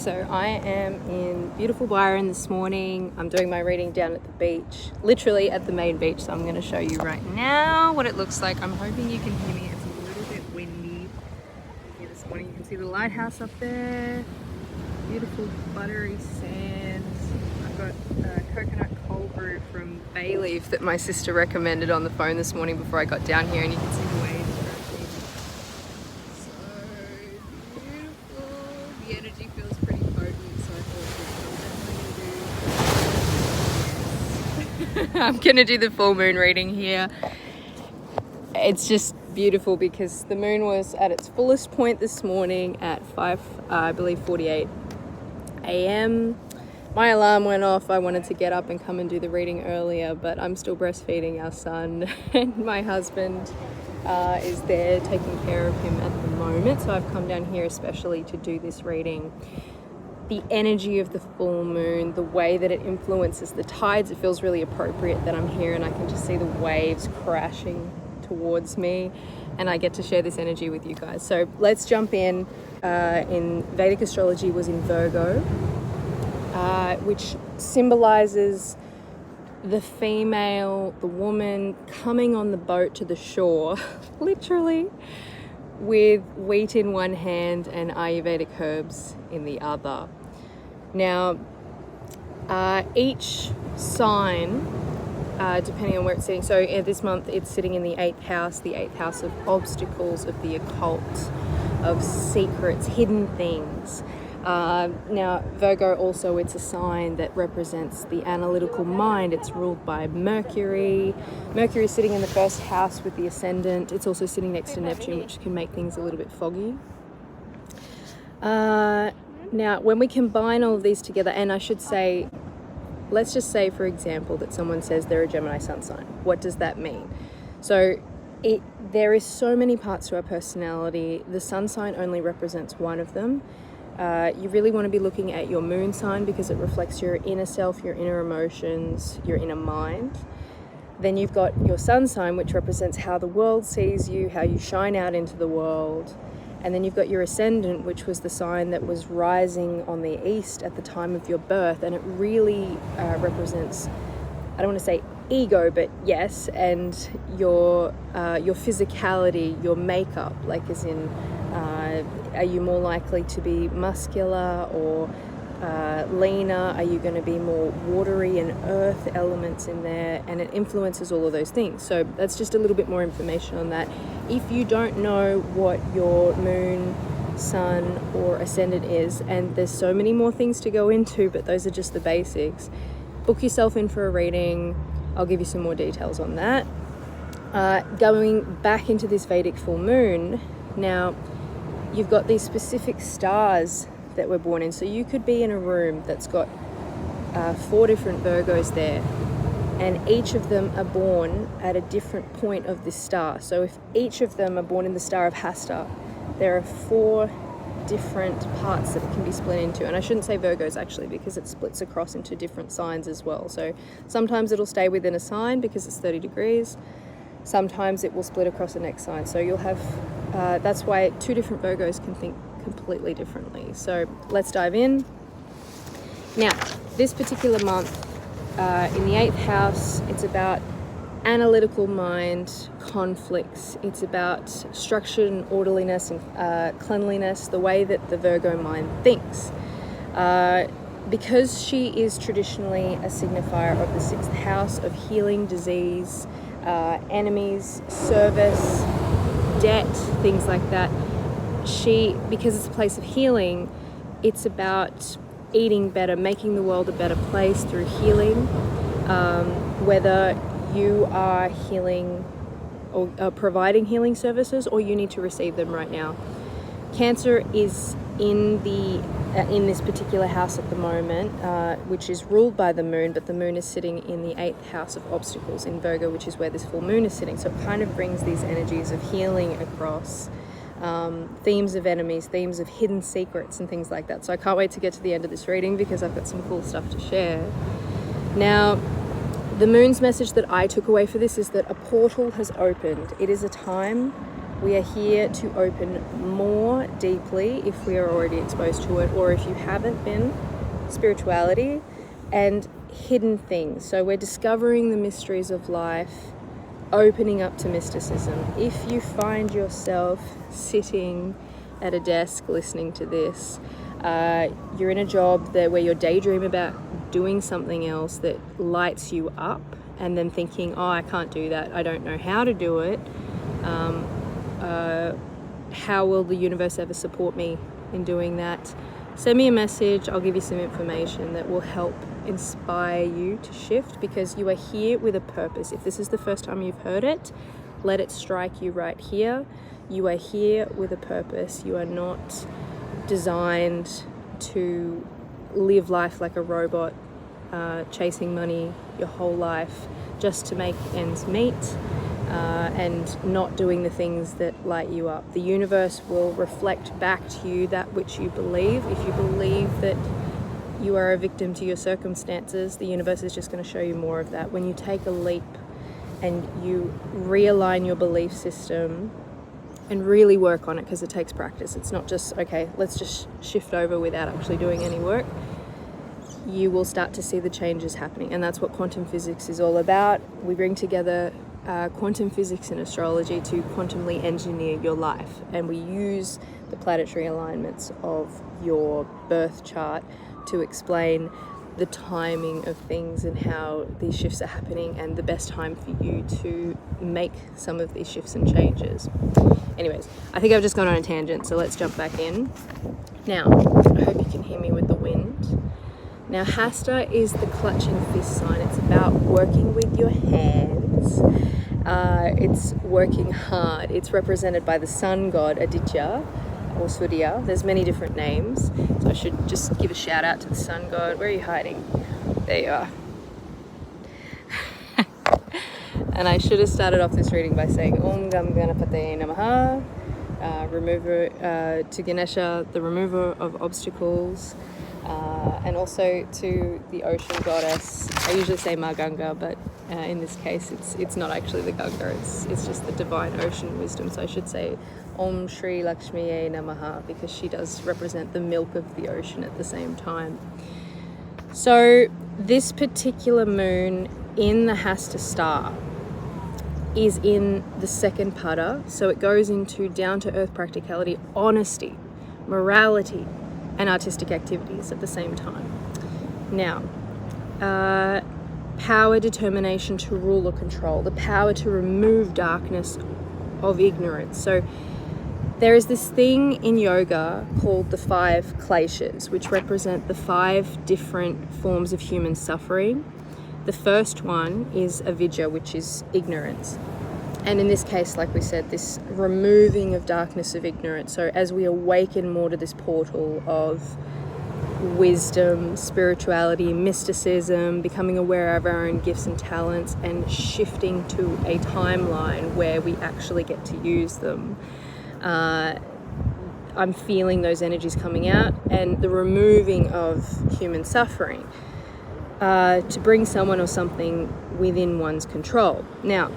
So I am in beautiful Byron this morning. I'm doing my reading down at the beach, literally at the main beach. So I'm going to show you right now what it looks like. I'm hoping you can hear me. It's a little bit windy here this morning. You can see the lighthouse up there. Beautiful buttery sands. I've got coconut cold brew from Bayleaf that my sister recommended on the phone this morning before I got down here, and you can see the waves crashing. So beautiful. The energy feels pretty potent, so I thought I'm gonna do the full moon reading here. It's just beautiful because the moon was at its fullest point this morning at 5:48 a.m. My alarm went off. I wanted to get up and come and do the reading earlier, but I'm still breastfeeding our son and my husband is there taking care of him at the moment. So I've come down here especially to do this reading. The energy of the full moon, the way that it influences the tides, it feels really appropriate that I'm here and I can just see the waves crashing towards me, and I get to share this energy with you guys. So let's jump in. In Vedic astrology was in Virgo, which symbolizes the female, the woman coming on the boat to the shore, literally, with wheat in one hand and Ayurvedic herbs in the other. Now, each sign, depending on where it's sitting, so this month it's sitting in the 8th house of obstacles, of the occult, of secrets, hidden things. Now, Virgo also, it's a sign that represents the analytical mind. It's ruled by Mercury. Mercury is sitting in the 1st house with the ascendant. It's also sitting next to Neptune, which can make things a little bit foggy. Now, when we combine all of these together, and I should say, let's just say, for example, that someone says they're a Gemini sun sign. What does that mean? So there is so many parts to our personality. The sun sign only represents one of them. You really want to be looking at your moon sign because it reflects your inner self, your inner emotions, your inner mind. Then you've got your sun sign, which represents how the world sees you, how you shine out into the world. And then you've got your ascendant, which was the sign that was rising on the east at the time of your birth. And it really represents, I don't want to say ego, but yes, and your physicality, your makeup, like as in, are you more likely to be muscular or leaner? Are you going to be more watery and earth elements in there? And it influences all of those things. So that's just a little bit more information on that. If you don't know what your moon, sun, or ascendant is, and there's so many more things to go into, but those are just the basics, book yourself in for a reading. I'll give you some more details on that. Going back into this Vedic full moon, now you've got these specific stars that we're born in. So you could be in a room that's got 4 different Virgos there, and each of them are born at a different point of this star. So if each of them are born in the star of Hasta, there are 4 different parts that it can be split into. And I shouldn't say Virgos actually, because it splits across into different signs as well. So sometimes it'll stay within a sign because it's 30 degrees. Sometimes it will split across the next sign. So you'll have, that's why 2 different Virgos can think completely differently. So let's dive in. Now, this particular month, in the 8th house, it's about analytical mind, conflicts. It's about structure and orderliness and cleanliness, the way that the Virgo mind thinks. Because she is traditionally a signifier of the 6th house of healing, disease, enemies, service, debt, things like that, because it's a place of healing, it's about eating better, making the world a better place through healing. Whether you are healing or providing healing services, or you need to receive them right now. Cancer is in this particular house at the moment, which is ruled by the moon, but the moon is sitting in the 8th house of obstacles in Virgo, which is where this full moon is sitting. So it kind of brings these energies of healing across, themes of enemies, themes of hidden secrets and things like that. So I can't wait to get to the end of this reading because I've got some cool stuff to share. Now, the moon's message that I took away for this is that a portal has opened. It is a time We are here to open more deeply if we are already exposed to it, or if you haven't been, spirituality and hidden things. So we're discovering the mysteries of life, opening up to mysticism. If you find yourself sitting at a desk listening to this, you're in a job where you're daydreaming about doing something else that lights you up, and then thinking, oh, I can't do that, I don't know how to do it, how will the universe ever support me in doing that? Send me a message, I'll give you some information that will help inspire you to shift, because you are here with a purpose. If this is the first time you've heard it, let it strike you right here. You are here with a purpose. You are not designed to live life like a robot, chasing money your whole life just to make ends meet, and not doing the things that light you up. The universe will reflect back to you that which you believe. If you believe that you are a victim to your circumstances, the universe is just going to show you more of that. When you take a leap and you realign your belief system and really work on it, because it takes practice, it's not just, okay, let's just shift over without actually doing any work, you will start to see the changes happening. And that's what quantum physics is all about. We bring together quantum physics and astrology to quantumly engineer your life, and we use the planetary alignments of your birth chart to explain the timing of things and how these shifts are happening, and the best time for you to make some of these shifts and changes. Anyways, I think I've just gone on a tangent, so let's jump back in. Now, I hope you can hear me with the wind. Now, Hasta is the clutching fist sign. It's about working with your hands. It's working hard. It's represented by the sun god Aditya or Surya. There's many different names, so I should just give a shout out to the sun god. Where are you hiding? There you are. And I should have started off this reading by saying Om Gam Ganapate Namaha, remover to Ganesha, the remover of obstacles, and also to the ocean goddess. I usually say Ma Ganga, but in this case it's not actually the Ganga, it's just the divine ocean wisdom. So I should say Om Shri Lakshmiye Namaha, because she does represent the milk of the ocean at the same time. So this particular moon in the Hasta star is in the second pada, so it goes into down-to-earth practicality, honesty, morality, and artistic activities at the same time. Now, power, determination to rule or control, the power to remove darkness of ignorance. So there is this thing in yoga called the 5 kleshas, which represent the 5 different forms of human suffering. The first one is avidya, which is ignorance. And in this case, like we said, this removing of darkness of ignorance. So as we awaken more to this portal of wisdom, spirituality, mysticism, becoming aware of our own gifts and talents, and shifting to a timeline where we actually get to use them, I'm feeling those energies coming out, and the removing of human suffering to bring someone or something within one's control. Now,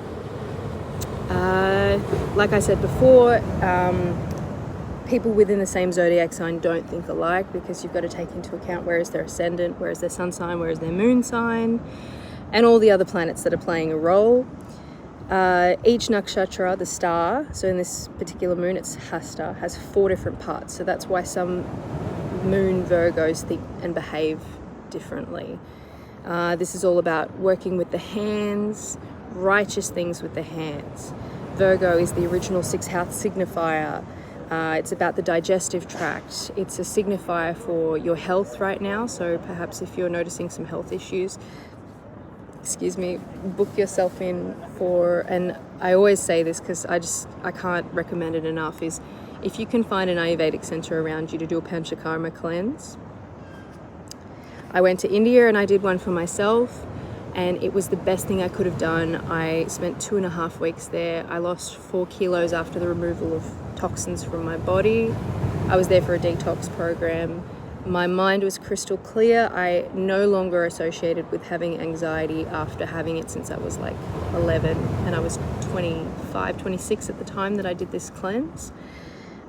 like I said before, people within the same zodiac sign don't think alike, because you've got to take into account where is their ascendant, where is their sun sign, where is their moon sign, and all the other planets that are playing a role. Each nakshatra, the star, so in this particular moon it's Hasta, has 4 different parts. So that's why some moon Virgos think and behave differently. This is all about working with the hands, righteous things with the hands. Virgo is the original 6th house signifier. It's about the digestive tract. It's a signifier for your health right now. So perhaps if you're noticing some health issues, book yourself in for, and I always say this because I can't recommend it enough, is if you can find an Ayurvedic center around you to do a Panchakarma cleanse. I went to India and I did one for myself, and it was the best thing I could have done. I spent 2.5 weeks there. I lost 4 kilos after the removal of toxins from my body. I was there for a detox program. My mind was crystal clear. I no longer associated with having anxiety after having it since I was like 11, and I was 25, 26 at the time that I did this cleanse.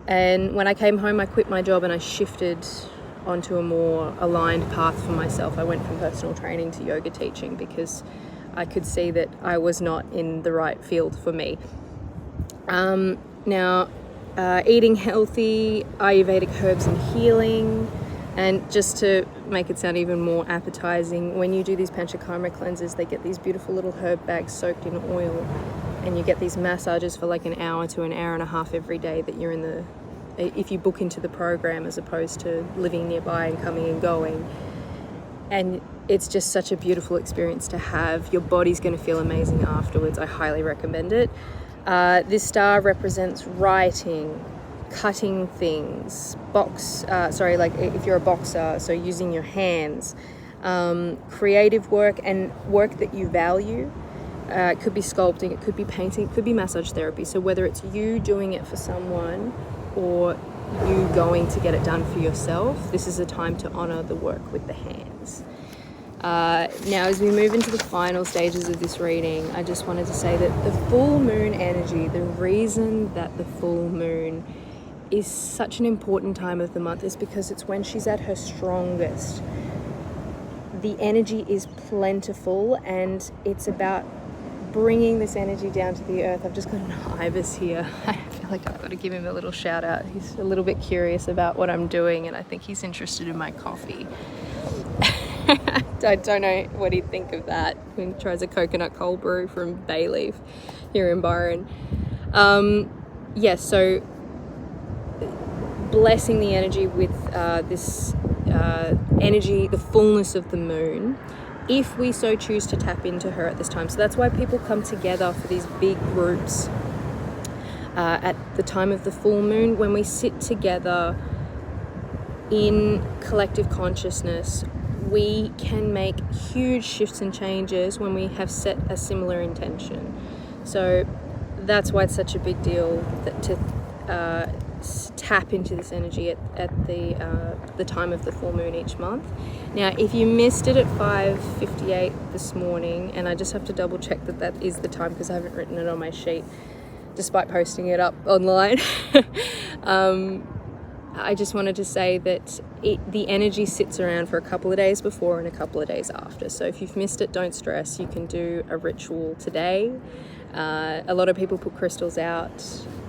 And when I came home, I quit my job and I shifted onto a more aligned path for myself. I went from personal training to yoga teaching because I could see that I was not in the right field for me. Now, eating healthy, Ayurvedic herbs and healing. And just to make it sound even more appetizing, when you do these Panchakarma cleanses, they get these beautiful little herb bags soaked in oil, and you get these massages for like an hour to an hour and a half every day that you're in the, if you book into the program as opposed to living nearby and coming and going. And it's just such a beautiful experience to have. Your body's going to feel amazing afterwards. I highly recommend it. This star represents writing, cutting things, like if you're a boxer, so using your hands, creative work and work that you value. It could be sculpting, it could be painting, it could be massage therapy. So whether it's you doing it for someone or you going to get it done for yourself, this is a time to honor the work with the hands. Now, as we move into the final stages of this reading, I just wanted to say that the full moon energy, the reason that the full moon is such an important time of the month is because it's when she's at her strongest. The energy is plentiful, and it's about bringing this energy down to the earth. I've just got an ibis here. I feel like I've got to give him a little shout out. He's a little bit curious about what I'm doing, and I think he's interested in my coffee. I don't know what he'd think of that when he tries a coconut cold brew from Bayleaf here in Byron. So blessing the energy with this energy, the fullness of the moon, if we so choose to tap into her at this time. So that's why people come together for these big groups at the time of the full moon, when we sit together in collective consciousness. We can make huge shifts and changes when we have set a similar intention. So that's why it's such a big deal to tap into this energy at the time of the full moon each month. Now, if you missed it at 5:58 this morning, and I just have to double check that is the time because I haven't written it on my sheet despite posting it up online. I just wanted to say that the energy sits around for a couple of days before and a couple of days after. So if you've missed it, don't stress. You can do a ritual today. A lot of people put crystals out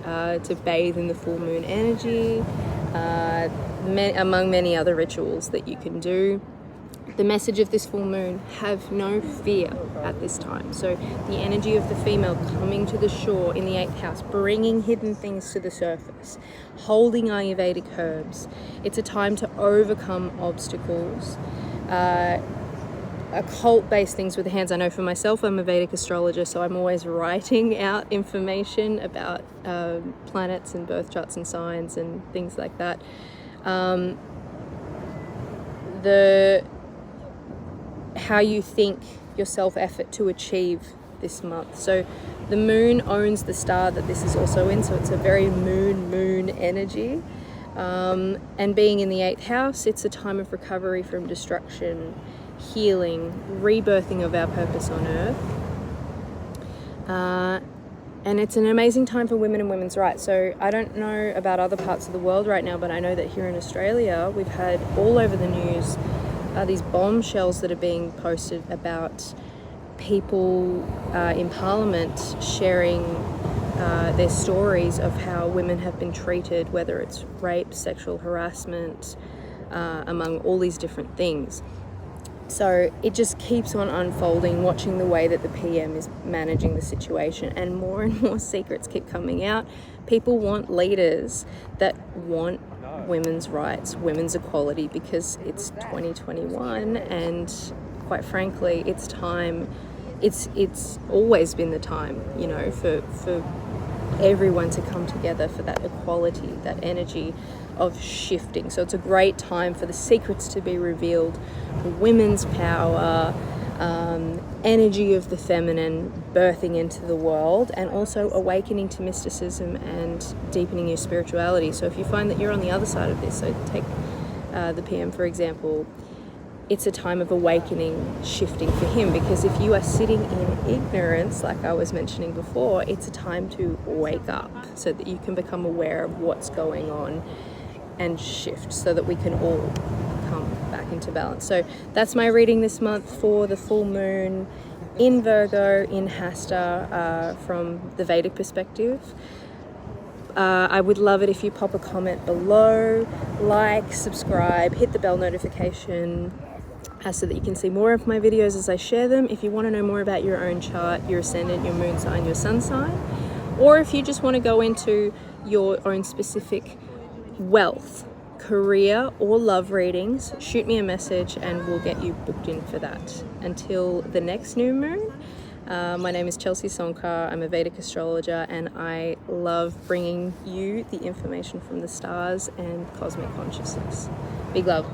to bathe in the full moon energy, among many other rituals that you can do. The message of this full moon: have no fear at this time. So the energy of the female coming to the shore in the 8th house, bringing hidden things to the surface, holding Ayurvedic herbs. It's a time to overcome obstacles. Occult-based things with the hands. I know for myself, I'm a Vedic astrologer, so I'm always writing out information about planets and birth charts and signs and things like that. How you think, your self-effort to achieve this month. So the moon owns the star that this is also in, so it's a very moon energy. And being in the 8th house, it's a time of recovery from destruction, healing, rebirthing of our purpose on earth. And it's an amazing time for women and women's rights. So I don't know about other parts of the world right now, but I know that here in Australia, we've had all over the news these bombshells that are being posted about people in Parliament sharing their stories of how women have been treated, whether it's rape, sexual harassment, among all these different things. So it just keeps on unfolding, watching the way that the PM is managing the situation, and more secrets keep coming out. People want leaders that want women's rights, women's equality, because it's 2021, and quite frankly, it's time. It's always been the time, you know, for everyone to come together for that equality, that energy of shifting. So it's a great time for the secrets to be revealed, women's power, energy of the feminine birthing into the world, and also awakening to mysticism and deepening your spirituality. So if you find that you're on the other side of this, so take the PM, for example, it's a time of awakening, shifting for him, because if you are sitting in ignorance, like I was mentioning before, it's a time to wake up so that you can become aware of what's going on and shift so that we can all come back into balance. So that's my reading this month for the full moon in Virgo, in Hasta, from the Vedic perspective. I would love it if you pop a comment below, like, subscribe, hit the bell notification, so that you can see more of my videos as I share them. If you want to know more about your own chart, your ascendant, your moon sign, your sun sign, or if you just want to go into your own specific wealth, career, or love readings, shoot me a message and we'll get you booked in for that. Until the next new moon, my name is Chelsea Sonkar. I'm a Vedic astrologer, and I love bringing you the information from the stars and cosmic consciousness. Big love.